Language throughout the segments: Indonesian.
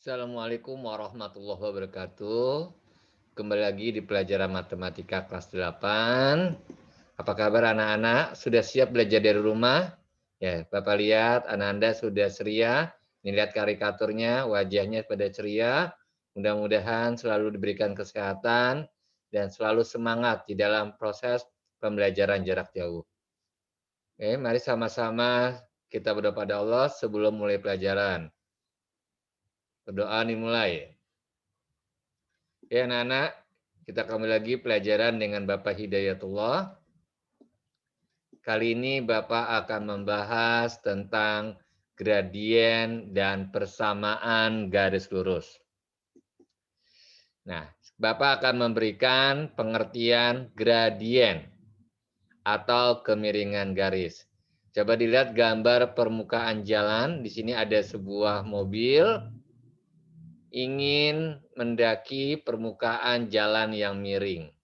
Assalamualaikum warahmatullahi wabarakatuh. Kembali lagi di pelajaran matematika kelas 8. Apa kabar anak-anak? Sudah siap belajar dari rumah? Ya, Bapak lihat anak Anda sudah ceria. Ini lihat karikaturnya, wajahnya pada ceria. Mudah-mudahan selalu diberikan kesehatan dan selalu semangat di dalam proses pembelajaran jarak jauh. Oke, mari sama-sama kita berdoa pada Allah sebelum mulai pelajaran. Berdoa dimulai. Ya anak-anak, kita kembali lagi pelajaran dengan Bapak Hidayatullah. Kali ini Bapak akan membahas tentang gradien dan persamaan garis lurus. Nah, Bapak akan memberikan pengertian gradien atau kemiringan garis. Coba dilihat gambar permukaan jalan. Di sini ada sebuah mobil ingin mendaki permukaan jalan yang miring.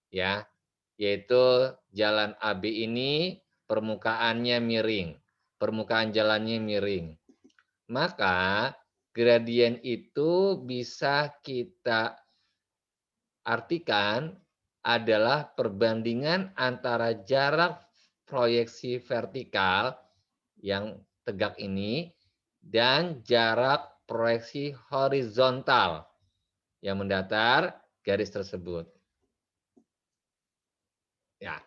Ya, yaitu jalan AB ini permukaannya miring, permukaan jalannya miring. Maka gradien itu bisa kita artikan adalah perbandingan antara jarak proyeksi vertikal yang tegak ini dan jarak proyeksi horizontal yang mendatar garis tersebut. Ya,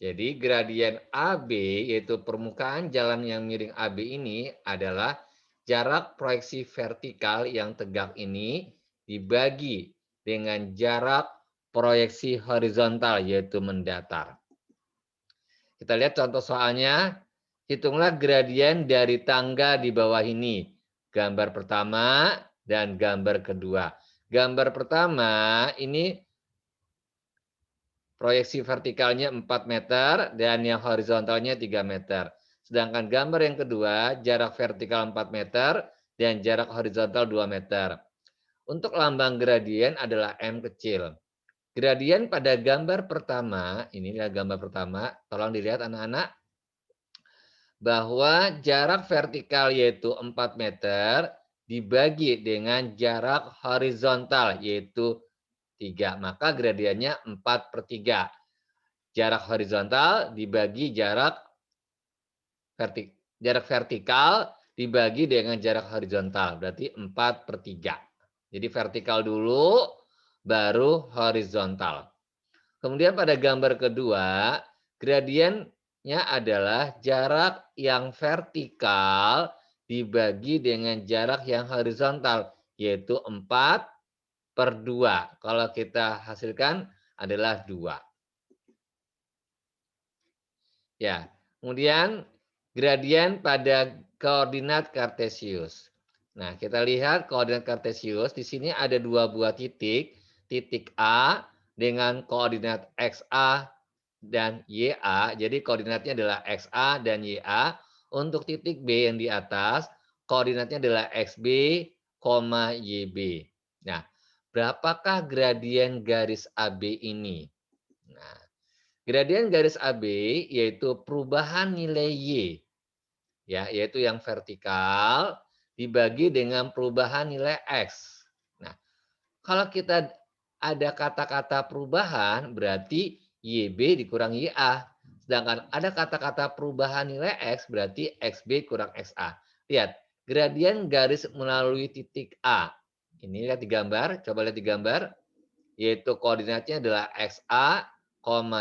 jadi gradien AB yaitu permukaan jalan yang miring AB ini adalah jarak proyeksi vertikal yang tegak ini dibagi dengan jarak proyeksi horizontal yaitu mendatar. Kita lihat contoh soalnya. Hitunglah gradien dari tangga di bawah ini. Gambar pertama dan gambar kedua. Gambar pertama ini proyeksi vertikalnya 4 meter dan yang horizontalnya 3 meter. Sedangkan gambar yang kedua, jarak vertikal 4 meter dan jarak horizontal 2 meter. Untuk lambang gradien adalah M kecil. Gradien pada gambar pertama, inilah gambar pertama, tolong dilihat anak-anak, bahwa jarak vertikal yaitu 4 meter dibagi dengan jarak horizontal yaitu 3. Maka gradiennya 4/3. Jarak horizontal dibagi jarak vertikal dibagi dengan jarak horizontal. Berarti 4/3. Jadi vertikal dulu, baru horizontal. Kemudian pada gambar kedua, gradiennya adalah jarak yang vertikal dibagi dengan jarak yang horizontal, yaitu 4/2. Kalau kita hasilkan adalah 2. Ya, kemudian gradien pada koordinat kartesius. Nah, kita lihat koordinat kartesius. Di sini ada dua buah titik. Titik A dengan koordinat XA dan YA. Jadi koordinatnya adalah XA dan YA. Untuk titik B yang di atas, koordinatnya adalah XB, YB. Nah, berapakah gradien garis AB ini? Nah, gradien garis AB yaitu perubahan nilai Y, ya, yaitu yang vertikal dibagi dengan perubahan nilai X. Nah, kalau kita ada kata-kata perubahan berarti YB dikurang YA. Sedangkan ada kata-kata perubahan nilai X berarti XB kurang XA. Lihat, gradien garis melalui titik A. Ini lihat di gambar, coba lihat di gambar, yaitu koordinatnya adalah XA,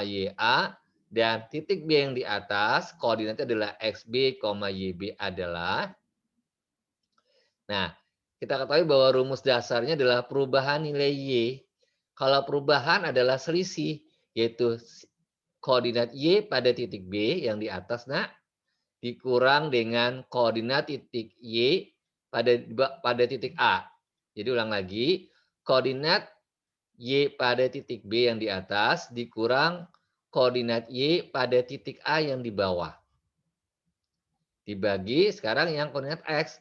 YA, dan titik B yang di atas koordinatnya adalah XB, YB adalah. Nah, kita ketahui bahwa rumus dasarnya adalah perubahan nilai Y. Kalau perubahan adalah selisih, yaitu koordinat Y pada titik B yang di atas, nah, dikurang dengan koordinat titik Y pada titik A. Jadi ulang lagi, koordinat Y pada titik B yang di atas dikurang koordinat Y pada titik A yang di bawah. Dibagi sekarang yang koordinat X.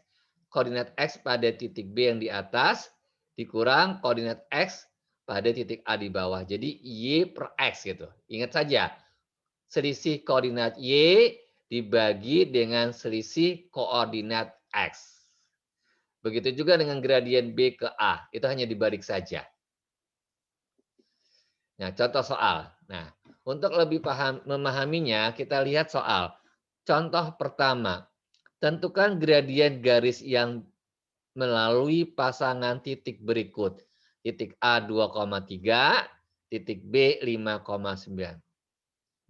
Koordinat X pada titik B yang di atas dikurang koordinat X pada titik A di bawah. Jadi Y per X gitu. Ingat saja, selisih koordinat Y dibagi dengan selisih koordinat X. Begitu juga dengan gradien B ke A, itu hanya dibalik saja. Nah, contoh soal. Nah, untuk lebih memahaminya, kita lihat soal. Contoh pertama, tentukan gradien garis yang melalui pasangan titik berikut. Titik A 2,3, titik B 5,9.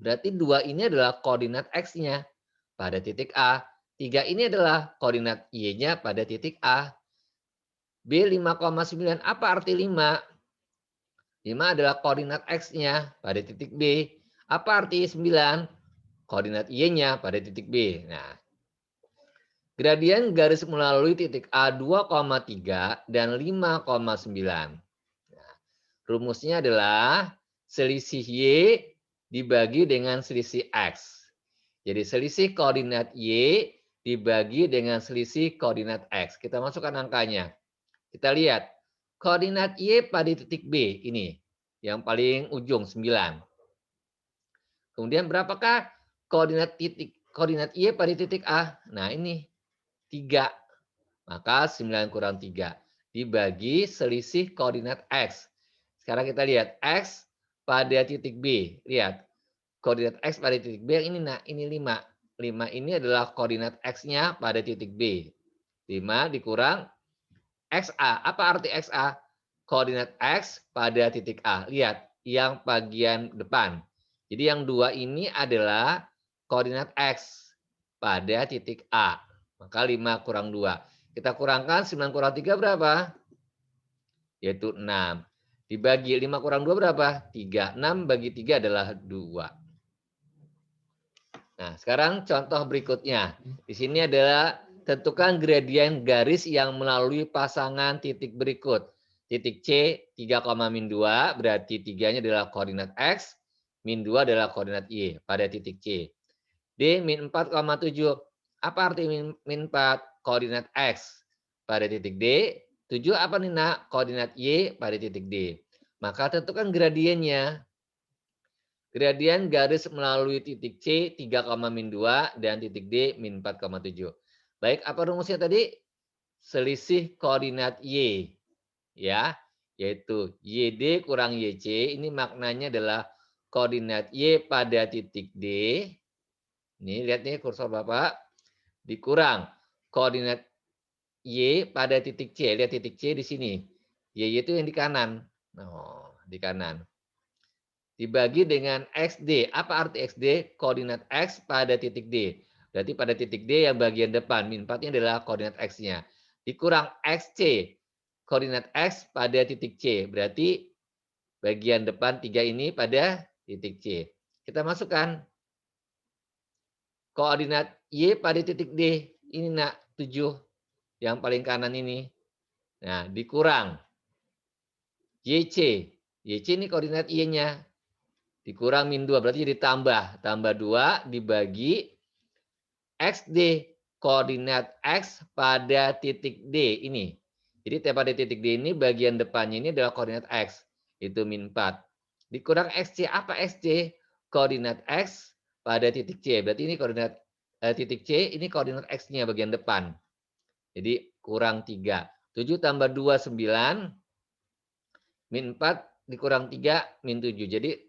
Berarti 2 ini adalah koordinat X-nya pada titik A. 3 ini adalah koordinat Y-nya pada titik A. B 5,9, apa arti 5? 5 adalah koordinat X-nya pada titik B. Apa arti 9? Koordinat Y-nya pada titik B. Nah, gradien garis melalui titik A 2,3 dan 5,9. Nah, rumusnya adalah selisih Y dibagi dengan selisih X. Jadi selisih koordinat Y dibagi dengan selisih koordinat X. Kita masukkan angkanya. Kita lihat. Koordinat Y pada titik B ini. Yang paling ujung 9. Kemudian berapakah koordinat Y pada titik A? Nah, ini 3. Maka 9 kurang 3 dibagi selisih koordinat X. Sekarang kita lihat X pada titik B. Lihat. Koordinat X pada titik B yang ini, nah ini 5. 5 ini adalah koordinat X-nya pada titik B. 5 dikurang XA. Apa arti XA? Koordinat X pada titik A. Lihat, yang bagian depan. Jadi yang 2 ini adalah koordinat X pada titik A. Maka 5 kurang 2. Kita kurangkan 9 kurang 3 berapa? Yaitu 6. Dibagi 5 kurang 2 berapa? 3. 6 bagi 3 adalah 2. Nah, sekarang contoh berikutnya. Di sini adalah tentukan gradien garis yang melalui pasangan titik berikut. Titik C 3,-2 berarti 3-nya adalah koordinat X, min 2 adalah koordinat Y pada titik C. D min 4,7. Apa arti min 4? Koordinat X pada titik D. 7 apa nih nak? Koordinat Y pada titik D. Maka tentukan gradiennya. Gradien garis melalui titik C 3,-2 dan titik D min 4,7. Baik, apa rumusnya tadi? Selisih koordinat Y. Ya, yaitu YD kurang YC. Ini maknanya adalah koordinat Y pada titik D. Nih, lihat nih kursor Bapak. Dikurang koordinat Y pada titik C. Lihat titik C di sini. Y itu yang di kanan. Oh, di kanan. Dibagi dengan XD. Apa arti XD? Koordinat X pada titik D. Berarti pada titik D yang bagian depan. Min 4-nya adalah koordinat X-nya. Dikurang XC. Koordinat X pada titik C. Berarti bagian depan 3 ini pada titik C. Kita masukkan. Koordinat Y pada titik D. Ini nak 7. Yang paling kanan ini. Nah, dikurang. YC. YC ini koordinat Y-nya. Dikurang min 2 berarti jadi tambah. Tambah 2 dibagi XD. Koordinat X pada titik D ini. Jadi pada titik D ini bagian depannya ini adalah koordinat X. Itu min 4. Dikurang XC. Apa XC? Koordinat X pada titik C. Berarti ini koordinat titik C. Ini koordinat X-nya bagian depan. Jadi kurang 3. 7 tambah 2, 9. Min 4 dikurang 3, min 7. Jadi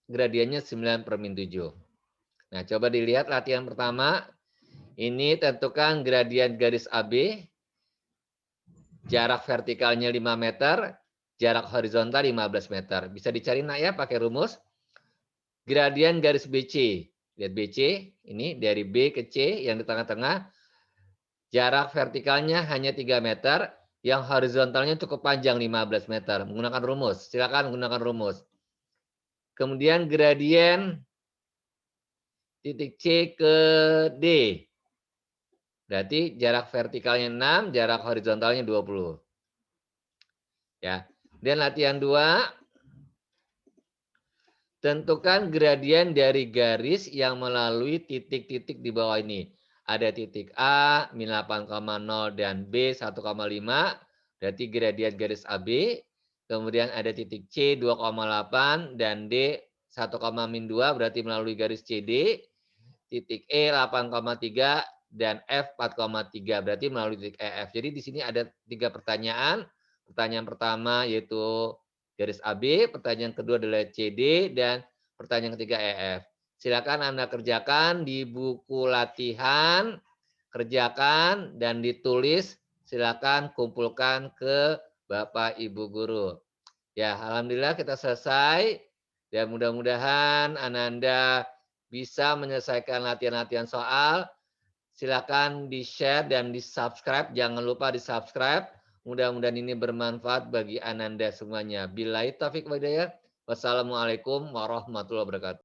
gradiennya 9 per min 7. Nah, coba dilihat latihan pertama. Ini tentukan gradien garis AB. Jarak vertikalnya 5 meter. Jarak horizontal 15 meter. Bisa dicari nak ya pakai rumus. Gradien garis BC. Lihat BC. Ini dari B ke C yang di tengah-tengah. Jarak vertikalnya hanya 3 meter. Yang horizontalnya cukup panjang 15 meter. Menggunakan rumus. Silakan menggunakan rumus. Kemudian gradien titik C ke D. Berarti jarak vertikalnya 6, jarak horizontalnya 20. Ya. Dan latihan 2. Tentukan gradien dari garis yang melalui titik-titik di bawah ini. Ada titik A, min 8,0 dan B 1,5. Berarti gradien garis AB. Kemudian ada titik C 2,8 dan D 1, min 2 berarti melalui garis CD. Titik E 8,3 dan F 4,3. Berarti melalui titik EF. Jadi di sini ada 3 pertanyaan. Pertanyaan pertama yaitu garis AB, pertanyaan kedua adalah CD, dan pertanyaan ketiga EF. Silakan Anda kerjakan di buku latihan, kerjakan dan ditulis. Silakan kumpulkan ke Bapak Ibu guru. Ya, alhamdulillah kita selesai. Dan mudah-mudahan Ananda bisa menyelesaikan latihan-latihan soal. Silakan di-share dan di-subscribe. Jangan lupa di-subscribe. Mudah-mudahan ini bermanfaat bagi Ananda semuanya. Billahi taufik wa hidayah. Wassalamualaikum warahmatullahi wabarakatuh.